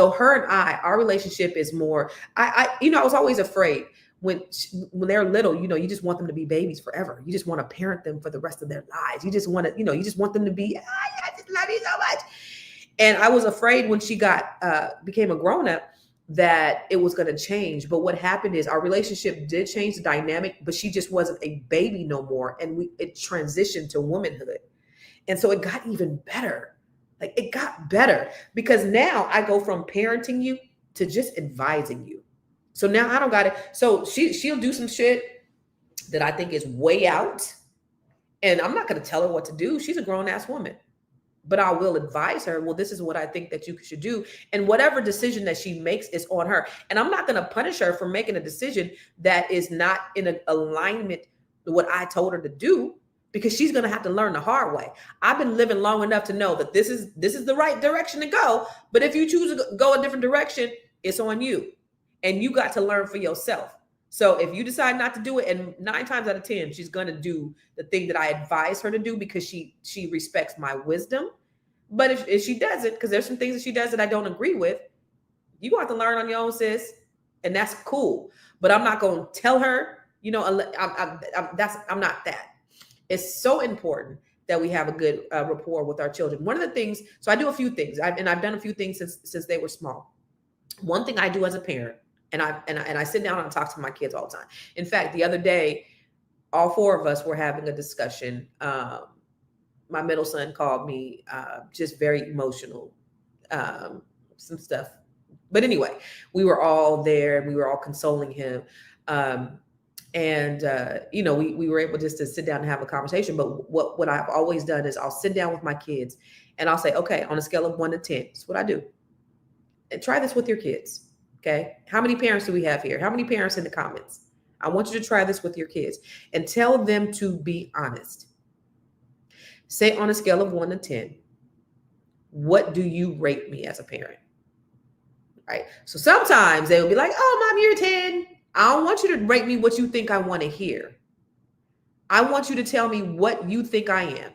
So her and our relationship is more, I was always afraid when they're little, you just want them to be babies forever. You just want to parent them for the rest of their lives. You just want to, you just want them to be, I just love you so much. And I was afraid when she became a grown up that it was going to change. But what happened is our relationship did change the dynamic, but she just wasn't a baby no more. And it transitioned to womanhood. And so it got even better. Like it got better because now I go from parenting you to just advising you. So now I don't got it. So she'll do some shit that I think is way out. And I'm not going to tell her what to do. She's a grown ass woman. But I will advise her, well, this is what I think that you should do. And whatever decision that she makes is on her. And I'm not going to punish her for making a decision that is not in alignment with what I told her to do, because she's going to have to learn the hard way. I've been living long enough to know that this is the right direction to go. But if you choose to go a different direction, it's on you. And you got to learn for yourself. So if you decide not to do it, and 9 times out of 10, she's going to do the thing that I advise her to do because she respects my wisdom. But if she doesn't, because there's some things that she does that I don't agree with, you got to learn on your own, sis. And that's cool. But I'm not going to tell her, I'm not that. It's so important that we have a good rapport with our children. One of the things, so I do a few things, I've done a few things since they were small. One thing I do as a parent, and I sit down and talk to my kids all the time. In fact, the other day, all 4 of us were having a discussion. My middle son called me, just very emotional, some stuff. But anyway, we were all there and we were all consoling him. We were able just to sit down and have a conversation. But what I've always done is I'll sit down with my kids and I'll say, okay, on a scale of 1 to 10, that's what I do. And try this with your kids. Okay. How many parents do we have here? How many parents in the comments? I want you to try this with your kids and tell them to be honest. Say on a scale of 1 to 10, what do you rate me as a parent? Right. So sometimes they will be like, oh, Mom, you're a 10. I don't want you to rate me what you think I want to hear. I want you to tell me what you think I am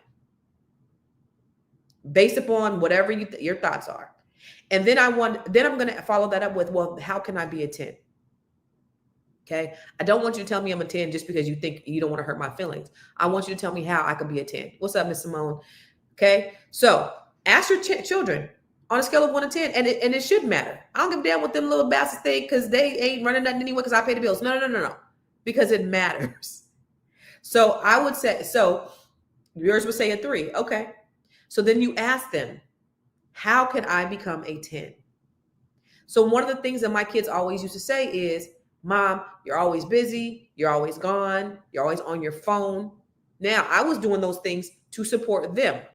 based upon whatever your thoughts are. And then I'm going to follow that up with, well, how can I be a 10? Okay. I don't want you to tell me I'm a 10 just because you think you don't want to hurt my feelings. I want you to tell me how I could be a 10. What's up, Miss Simone? Okay. So ask your children on a scale of 1 to 10, and it should matter. I don't give a damn what them little bastards think because they ain't running nothing anyway because I pay the bills. No. Because it matters. So I would say, so yours would say a 3. Okay. So then you ask them, how can I become a 10? So one of the things that my kids always used to say is, Mom, you're always busy. You're always gone. You're always on your phone. Now, I was doing those things to support them.